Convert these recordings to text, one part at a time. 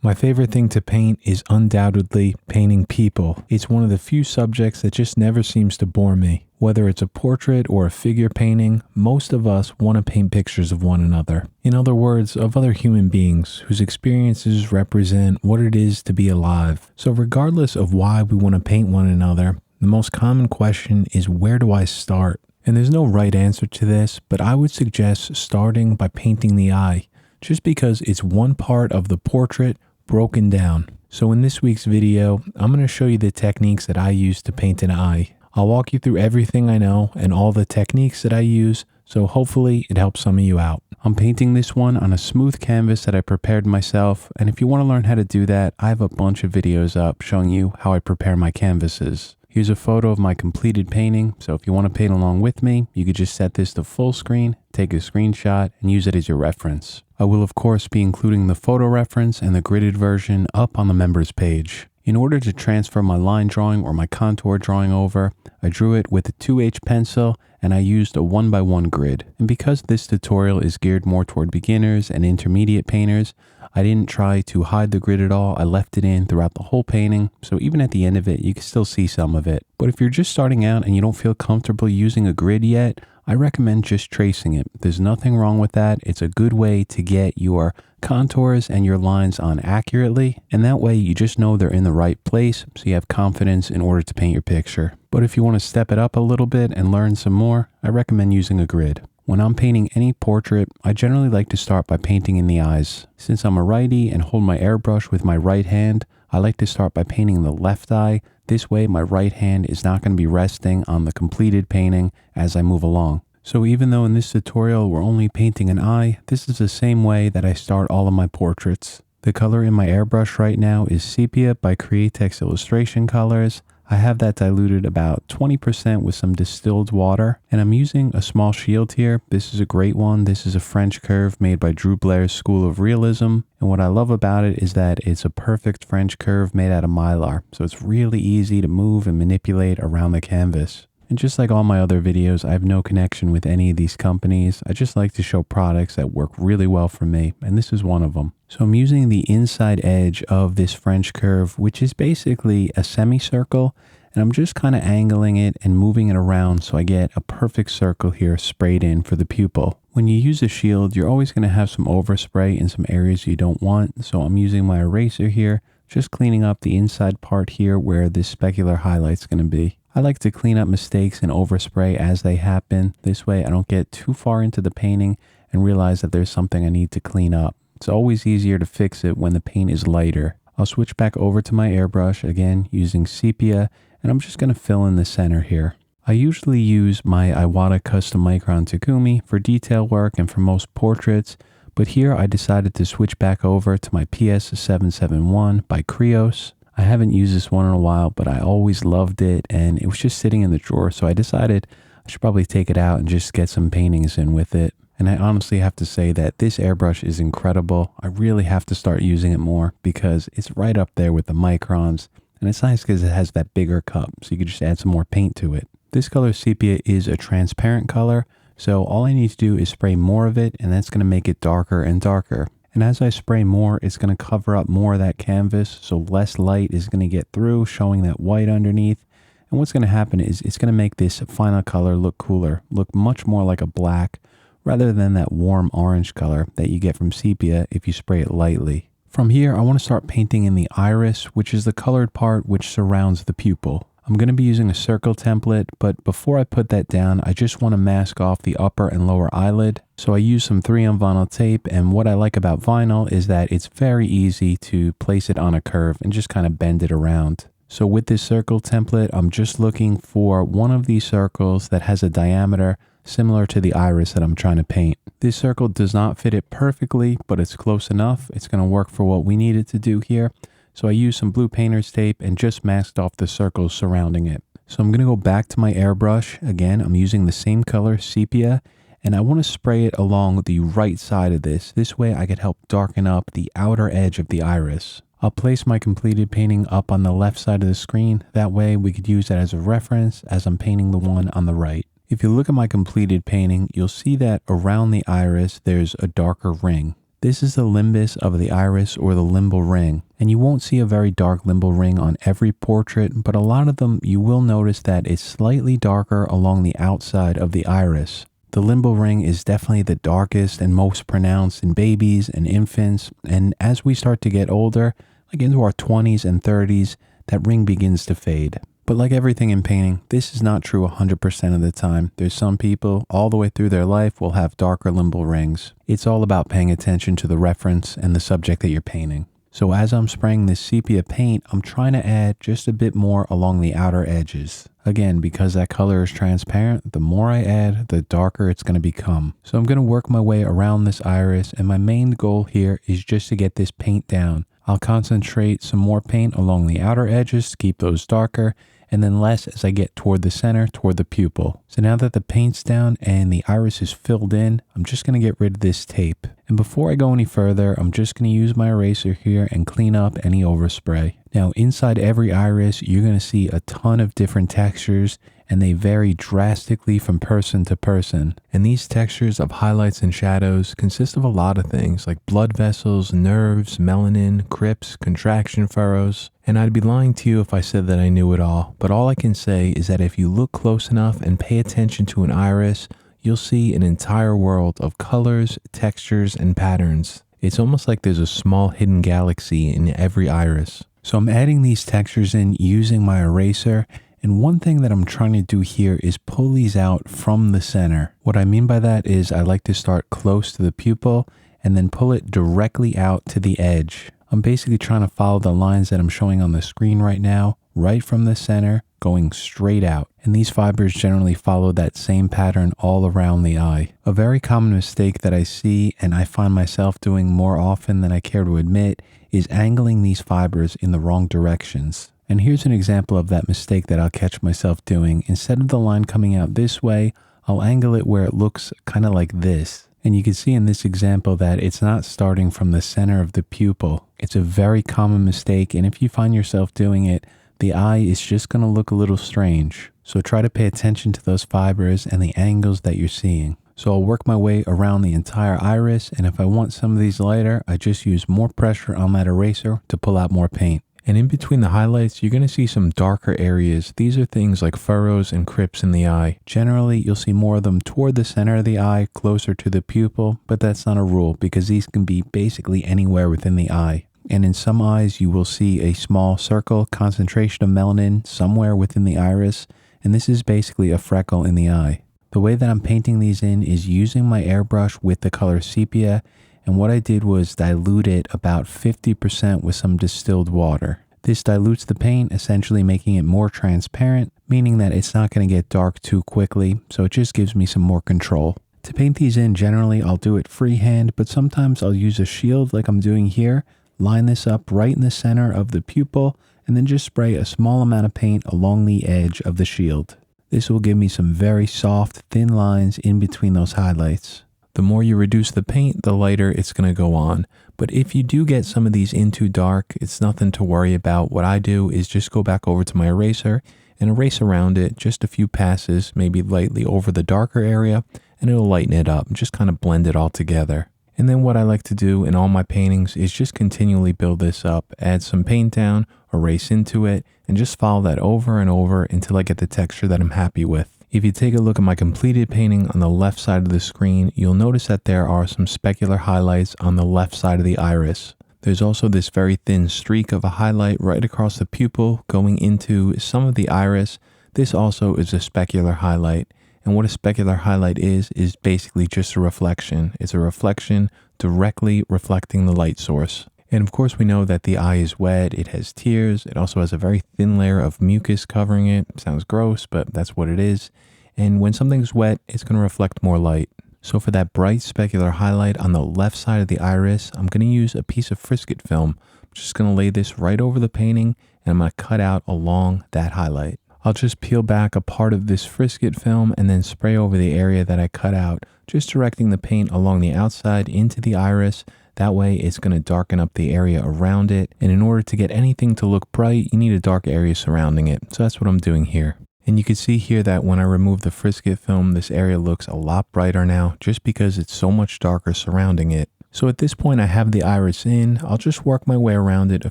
My favorite thing to paint is undoubtedly painting people. It's one of the few subjects that just never seems to bore me. Whether it's a portrait or a figure painting, most of us want to paint pictures of one another. In other words, of other human beings whose experiences represent what it is to be alive. So regardless of why we want to paint one another, the most common question is, where do I start? And there's no right answer to this, but I would suggest starting by painting the eye, just because it's one part of the portrait broken down. So in this week's video, I'm going to show you the techniques that I use to paint an eye. I'll walk you through everything I know and all the techniques that I use, so hopefully it helps some of you out. I'm painting this one on a smooth canvas that I prepared myself, and if you want to learn how to do that, I have a bunch of videos up showing you how I prepare my canvases. Here's a photo of my completed painting, so if you want to paint along with me, you could just set this to full screen, take a screenshot, and use it as your reference. I will of course be including the photo reference and the gridded version up on the members page. In order to transfer my line drawing or my contour drawing over, I drew it with a 2H pencil and I used a 1x1 grid. And because this tutorial is geared more toward beginners and intermediate painters, I didn't try to hide the grid at all. I left it in throughout the whole painting, so even at the end of it, you can still see some of it. But if you're just starting out and you don't feel comfortable using a grid yet, I recommend just tracing it. There's nothing wrong with that. It's a good way to get your contours and your lines on accurately, and that way you just know they're in the right place, so you have confidence in order to paint your picture. But if you want to step it up a little bit and learn some more, I recommend using a grid. When I'm painting any portrait, I generally like to start by painting in the eyes. Since I'm a righty and hold my airbrush with my right hand, I like to start by painting the left eye. This way my right hand is not going to be resting on the completed painting as I move along. So even though in this tutorial we're only painting an eye, this is the same way that I start all of my portraits. The color in my airbrush right now is Sepia by Createx Illustration Colors. I have that diluted about 20% with some distilled water, and I'm using a small shield here. This is a great one. This is a French curve made by Drew Blair's School of Realism, and what I love about it is that it's a perfect French curve made out of mylar, so it's really easy to move and manipulate around the canvas. And just like all my other videos, I have no connection with any of these companies. I just like to show products that work really well for me, and this is one of them. So I'm using the inside edge of this French curve, which is basically a semicircle, and I'm just kind of angling it and moving it around so I get a perfect circle here sprayed in for the pupil. When you use a shield, you're always going to have some overspray in some areas you don't want, so I'm using my eraser here, just cleaning up the inside part here where this specular highlight's going to be. I like to clean up mistakes and overspray as they happen. This way I don't get too far into the painting and realize that there's something I need to clean up. It's always easier to fix it when the paint is lighter. I'll switch back over to my airbrush, again using Sepia, and I'm just going to fill in the center here. I usually use my Iwata Custom Micron Takumi for detail work and for most portraits, but here I decided to switch back over to my PS771 by Krios. I haven't used this one in a while, but I always loved it, and it was just sitting in the drawer, so I decided I should probably take it out and just get some paintings in with it. And I honestly have to say that this airbrush is incredible. I really have to start using it more because it's right up there with the Microns, and it's nice because it has that bigger cup, so you can just add some more paint to it. This color Sepia is a transparent color, so all I need to do is spray more of it, and that's going to make it darker and darker. And as I spray more, it's going to cover up more of that canvas, so less light is going to get through, showing that white underneath. And what's going to happen is it's going to make this final color look cooler, look much more like a black, rather than that warm orange color that you get from sepia if you spray it lightly. From here, I want to start painting in the iris, which is the colored part which surrounds the pupil. I'm going to be using a circle template, but before I put that down, I just want to mask off the upper and lower eyelid. So I use some 3M vinyl tape, and what I like about vinyl is that it's very easy to place it on a curve and just kind of bend it around. So with this circle template, I'm just looking for one of these circles that has a diameter similar to the iris that I'm trying to paint. This circle does not fit it perfectly, but it's close enough. It's going to work for what we need it to do here. So I used some blue painter's tape and just masked off the circles surrounding it. So I'm going to go back to my airbrush. Again, I'm using the same color, sepia, and I want to spray it along the right side of this. This way I could help darken up the outer edge of the iris. I'll place my completed painting up on the left side of the screen. That way we could use that as a reference as I'm painting the one on the right. If you look at my completed painting, you'll see that around the iris there's a darker ring. This is the limbus of the iris, or the limbal ring. And you won't see a very dark limbal ring on every portrait, but a lot of them you will notice that it's slightly darker along the outside of the iris. The limbal ring is definitely the darkest and most pronounced in babies and infants, and as we start to get older, like into our 20s and 30s, that ring begins to fade. But like everything in painting, this is not true 100% of the time. There's some people all the way through their life will have darker limbal rings. It's all about paying attention to the reference and the subject that you're painting. So as I'm spraying this sepia paint, I'm trying to add just a bit more along the outer edges. Again, because that color is transparent, the more I add, the darker it's going to become. So I'm going to work my way around this iris, and my main goal here is just to get this paint down. I'll concentrate some more paint along the outer edges to keep those darker, and then less as I get toward the center, toward the pupil. So now that the paint's down and the iris is filled in, I'm just going to get rid of this tape. And before I go any further, I'm just going to use my eraser here and clean up any overspray. Now inside every iris, you're going to see a ton of different textures, and they vary drastically from person to person. And these textures of highlights and shadows consist of a lot of things like blood vessels, nerves, melanin, crypts, contraction furrows. And I'd be lying to you if I said that I knew it all, but all I can say is that if you look close enough and pay attention to an iris, you'll see an entire world of colors, textures, and patterns. It's almost like there's a small hidden galaxy in every iris. So I'm adding these textures in using my eraser, and one thing that I'm trying to do here is pull these out from the center. What I mean by that is I like to start close to the pupil and then pull it directly out to the edge. I'm basically trying to follow the lines that I'm showing on the screen right now, right from the center, going straight out. And these fibers generally follow that same pattern all around the eye. A very common mistake that I see, and I find myself doing more often than I care to admit, is angling these fibers in the wrong directions. And here's an example of that mistake that I'll catch myself doing. Instead of the line coming out this way, I'll angle it where it looks kind of like this. And you can see in this example that it's not starting from the center of the pupil. It's a very common mistake, and if you find yourself doing it, the eye is just going to look a little strange. So try to pay attention to those fibers and the angles that you're seeing. So I'll work my way around the entire iris, and if I want some of these lighter, I just use more pressure on that eraser to pull out more paint. And in between the highlights, you're going to see some darker areas. These are things like furrows and crypts in the eye. Generally, you'll see more of them toward the center of the eye, closer to the pupil, but that's not a rule because these can be basically anywhere within the eye. And in some eyes, you will see a small circle concentration of melanin somewhere within the iris, and this is basically a freckle in the eye. The way that I'm painting these in is using my airbrush with the color sepia, and what I did was dilute it about 50% with some distilled water. This dilutes the paint, essentially making it more transparent, meaning that it's not going to get dark too quickly, so it just gives me some more control. To paint these in, generally I'll do it freehand, but sometimes I'll use a shield like I'm doing here, line this up right in the center of the pupil, and then just spray a small amount of paint along the edge of the shield. This will give me some very soft, thin lines in between those highlights. The more you reduce the paint, the lighter it's going to go on. But if you do get some of these in too dark, it's nothing to worry about. What I do is just go back over to my eraser and erase around it just a few passes, maybe lightly over the darker area, and it'll lighten it up and just kind of blend it all together. And then what I like to do in all my paintings is just continually build this up, add some paint down, erase into it, and just follow that over and over until I get the texture that I'm happy with. If you take a look at my completed painting on the left side of the screen, you'll notice that there are some specular highlights on the left side of the iris. There's also this very thin streak of a highlight right across the pupil going into some of the iris. This also is a specular highlight. And what a specular highlight is basically just a reflection. It's a reflection directly reflecting the light source. And of course we know that the eye is wet, it has tears, it also has a very thin layer of mucus covering it. Sounds gross, but that's what it is. And when something's wet, it's going to reflect more light. So for that bright specular highlight on the left side of the iris, I'm going to use a piece of Frisket film. I'm just going to lay this right over the painting, and I'm going to cut out along that highlight. I'll just peel back a part of this Frisket film and then spray over the area that I cut out, just directing the paint along the outside into the iris. That way it's going to darken up the area around it. And in order to get anything to look bright, you need a dark area surrounding it. So that's what I'm doing here. And you can see here that when I remove the Frisket film, this area looks a lot brighter now just because it's so much darker surrounding it. So at this point I have the iris in. I'll just work my way around it a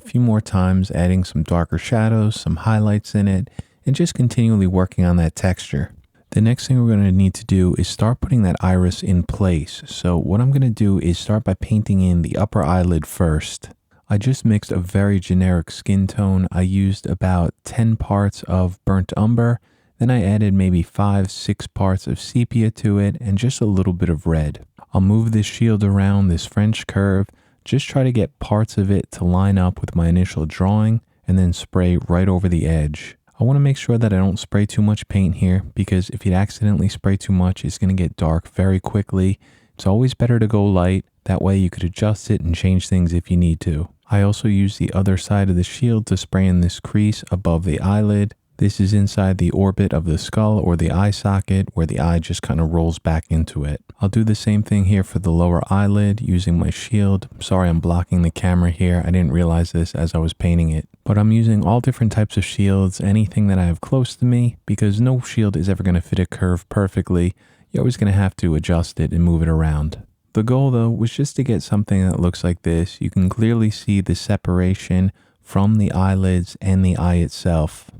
few more times, adding some darker shadows, some highlights in it, and just continually working on that texture. The next thing we're going to need to do is start putting that iris in place. So what I'm going to do is start by painting in the upper eyelid first. I just mixed a very generic skin tone. I used about 10 parts of burnt umber. Then I added maybe 5-6 parts of sepia to it and just a little bit of red. I'll move this shield around this French curve, just try to get parts of it to line up with my initial drawing and then spray right over the edge. I want to make sure that I don't spray too much paint here because if you accidentally spray too much, it's going to get dark very quickly. It's always better to go light. That way you could adjust it and change things if you need to. I also use the other side of the shield to spray in this crease above the eyelid. This is inside the orbit of the skull or the eye socket where the eye just kind of rolls back into it. I'll do the same thing here for the lower eyelid using my shield. Sorry, I'm blocking the camera here. I didn't realize this as I was painting it. But I'm using all different types of shields, anything that I have close to me, because no shield is ever going to fit a curve perfectly. You're always going to have to adjust it and move it around. The goal though was just to get something that looks like this. You can clearly see the separation from the eyelids and the eye itself.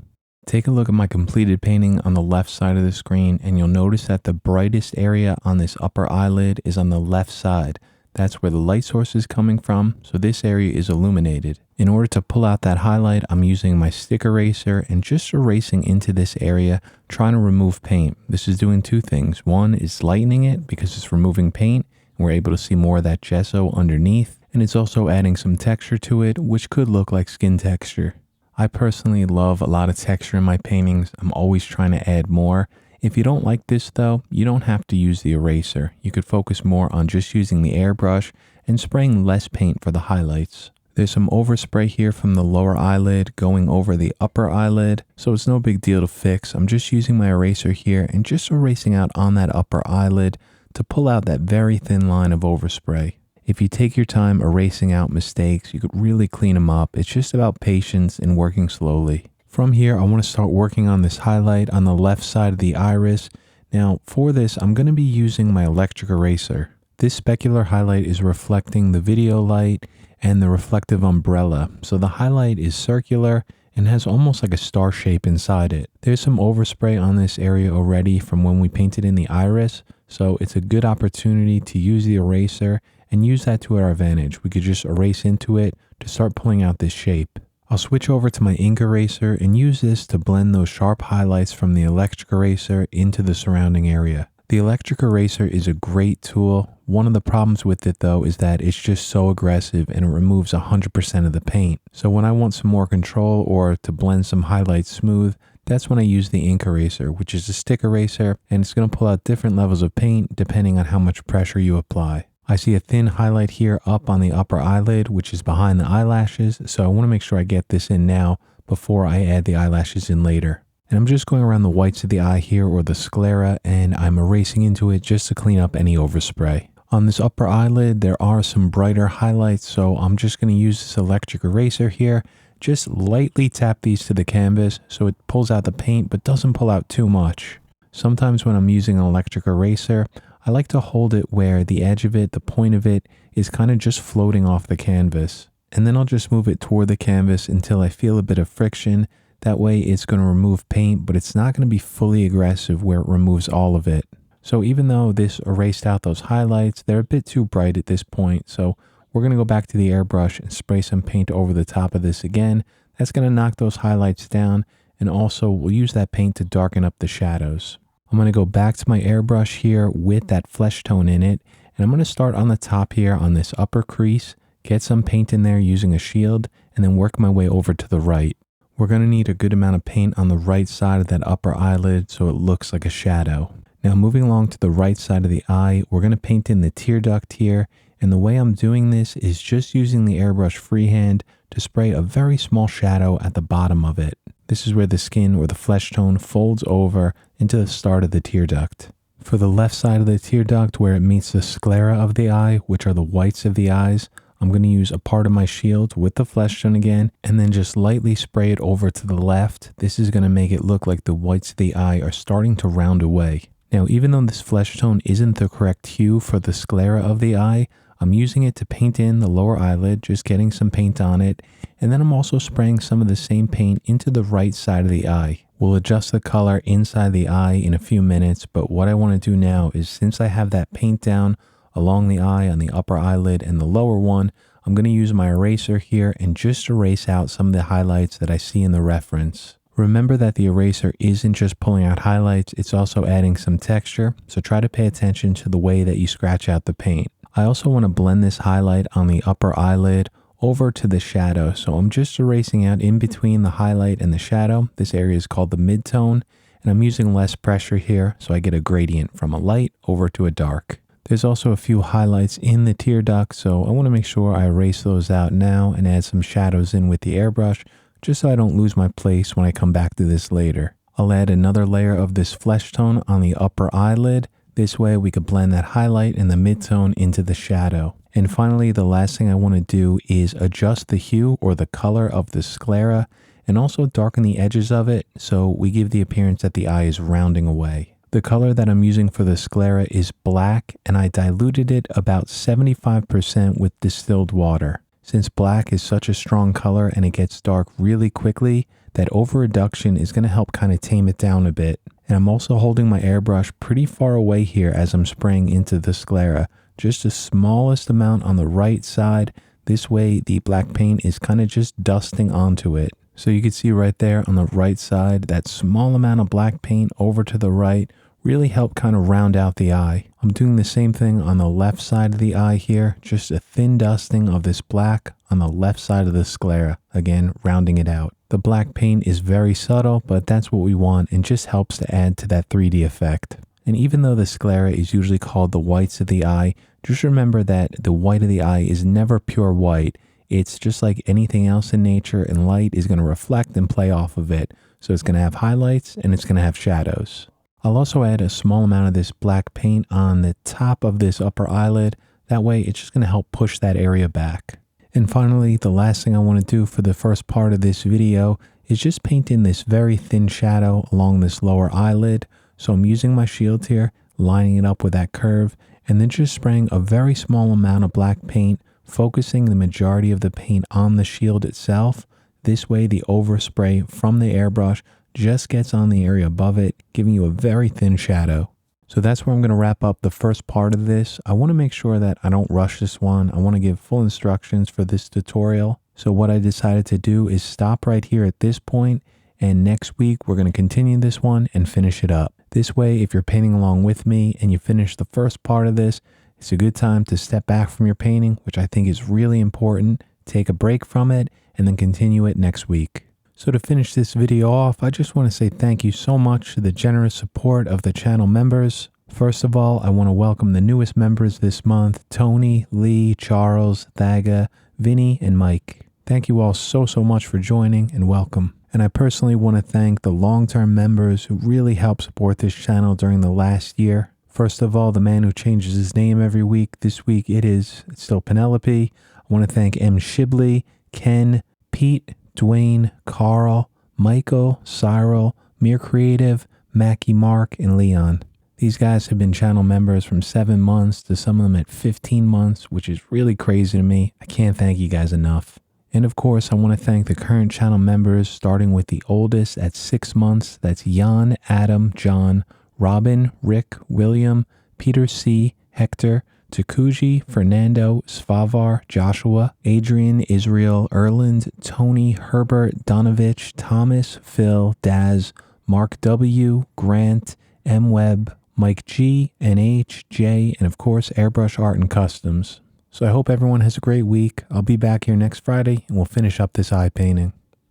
Take a look at my completed painting on the left side of the screen and you'll notice that the brightest area on this upper eyelid is on the left side. That's where the light source is coming from, so this area is illuminated. In order to pull out that highlight, I'm using my stick eraser and just erasing into this area, trying to remove paint. This is doing two things. One is lightening it because it's removing paint and we're able to see more of that gesso underneath, and it's also adding some texture to it, which could look like skin texture. I personally love a lot of texture in my paintings. I'm always trying to add more. If you don't like this though, you don't have to use the eraser. You could focus more on just using the airbrush and spraying less paint for the highlights. There's some overspray here from the lower eyelid going over the upper eyelid, so it's no big deal to fix. I'm just using my eraser here and just erasing out on that upper eyelid to pull out that very thin line of overspray. If you take your time erasing out mistakes, you could really clean them up. It's just about patience and working slowly. From here, I want to start working on this highlight on the left side of the iris. Now, for this, I'm going to be using my electric eraser. This specular highlight is reflecting the video light and the reflective umbrella. So the highlight is circular and has almost like a star shape inside it. There's some overspray on this area already from when we painted in the iris, so it's a good opportunity to use the eraser and use that to our advantage. We could just erase into it to start pulling out this shape. I'll switch over to my ink eraser and use this to blend those sharp highlights from the electric eraser into the surrounding area. The electric eraser is a great tool. One of the problems with it though is that it's just so aggressive and it removes 100% of the paint. So when I want some more control or to blend some highlights smooth, that's when I use the ink eraser, which is a stick eraser, and it's going to pull out different levels of paint depending on how much pressure you apply. I see a thin highlight here up on the upper eyelid, which is behind the eyelashes, so I want to make sure I get this in now before I add the eyelashes in later. And I'm just going around the whites of the eye here or the sclera, and I'm erasing into it just to clean up any overspray. On this upper eyelid, there are some brighter highlights, so I'm just going to use this electric eraser here. Just lightly tap these to the canvas so it pulls out the paint but doesn't pull out too much. Sometimes when I'm using an electric eraser, I like to hold it where the edge of it, the point of it, is kind of just floating off the canvas. And then I'll just move it toward the canvas until I feel a bit of friction. That way it's going to remove paint, but it's not going to be fully aggressive where it removes all of it. So even though this erased out those highlights, they're a bit too bright at this point. So we're going to go back to the airbrush and spray some paint over the top of this again. That's going to knock those highlights down, and also we'll use that paint to darken up the shadows. I'm going to go back to my airbrush here with that flesh tone in it, and I'm going to start on the top here on this upper crease, get some paint in there using a shield, and then work my way over to the right. We're going to need a good amount of paint on the right side of that upper eyelid so it looks like a shadow. Now moving along to the right side of the eye, we're going to paint in the tear duct here, and the way I'm doing this is just using the airbrush freehand to spray a very small shadow at the bottom of it. This is where the skin or the flesh tone folds over into the start of the tear duct. For the left side of the tear duct where it meets the sclera of the eye, which are the whites of the eyes, I'm going to use a part of my shield with the flesh tone again, and then just lightly spray it over to the left. This is going to make it look like the whites of the eye are starting to round away. Now, even though this flesh tone isn't the correct hue for the sclera of the eye, I'm using it to paint in the lower eyelid, just getting some paint on it. And then I'm also spraying some of the same paint into the right side of the eye. We'll adjust the color inside the eye in a few minutes, but what I want to do now is, since I have that paint down along the eye on the upper eyelid and the lower one, I'm going to use my eraser here and just erase out some of the highlights that I see in the reference. Remember that the eraser isn't just pulling out highlights, it's also adding some texture, so try to pay attention to the way that you scratch out the paint. I also want to blend this highlight on the upper eyelid over to the shadow, so I'm just erasing out in between the highlight and the shadow. This area is called the midtone, and I'm using less pressure here, so I get a gradient from a light over to a dark. There's also a few highlights in the tear duct, so I want to make sure I erase those out now and add some shadows in with the airbrush, just so I don't lose my place when I come back to this later. I'll add another layer of this flesh tone on the upper eyelid. This way we could blend that highlight and the midtone into the shadow. And finally, the last thing I want to do is adjust the hue or the color of the sclera and also darken the edges of it, so we give the appearance that the eye is rounding away. The color that I'm using for the sclera is black, and I diluted it about 75% with distilled water. Since black is such a strong color and it gets dark really quickly, that over reduction is going to help kind of tame it down a bit. And I'm also holding my airbrush pretty far away here as I'm spraying into the sclera, just the smallest amount on the right side. This way the black paint is kind of just dusting onto it. So you can see right there on the right side, that small amount of black paint over to the right really helped kind of round out the eye. I'm doing the same thing on the left side of the eye here, just a thin dusting of this black on the left side of the sclera, again rounding it out. The black paint is very subtle, but that's what we want and just helps to add to that 3D effect. And even though the sclera is usually called the whites of the eye, just remember that the white of the eye is never pure white. It's just like anything else in nature, and light is going to reflect and play off of it. So it's going to have highlights and it's going to have shadows. I'll also add a small amount of this black paint on the top of this upper eyelid. That way it's just going to help push that area back. And finally, the last thing I want to do for the first part of this video is just paint in this very thin shadow along this lower eyelid. So I'm using my shield here, lining it up with that curve, and then just spraying a very small amount of black paint, focusing the majority of the paint on the shield itself. This way the overspray from the airbrush just gets on the area above it, giving you a very thin shadow. So that's where I'm going to wrap up the first part of this. I want to make sure that I don't rush this one. I want to give full instructions for this tutorial. So what I decided to do is stop right here at this point, and next week we're going to continue this one and finish it up. This way, if you're painting along with me and you finish the first part of this, it's a good time to step back from your painting, which I think is really important. Take a break from it and then continue it next week. So to finish this video off, I just want to say thank you so much to the generous support of the channel members. First of all, I want to welcome the newest members this month: Tony, Lee, Charles, Thaga, Vinny, and Mike. Thank you all so much for joining, and welcome. And I personally want to thank the long-term members who really helped support this channel during the last year. First of all, the man who changes his name every week. This week it's still Penelope. I want to thank M. Shibley, Ken, Pete, Dwayne, Carl, Michael, Cyril, Mere Creative, Mackie, Mark, and Leon. These guys have been channel members from 7 months to some of them at 15 months, which is really crazy to me. I can't thank you guys enough. And of course, I want to thank the current channel members, starting with the oldest at 6 months. That's Jan, Adam, John, Robin, Rick, William, Peter C., Hector, Takuji, Fernando, Svavar, Joshua, Adrian, Israel, Erland, Tony, Herbert, Donovich, Thomas, Phil, Daz, Mark W., Grant, M. Webb, Mike G, NH, J, and of course Airbrush Art and Customs. So I hope everyone has a great week. I'll be back here next Friday and we'll finish up this eye painting.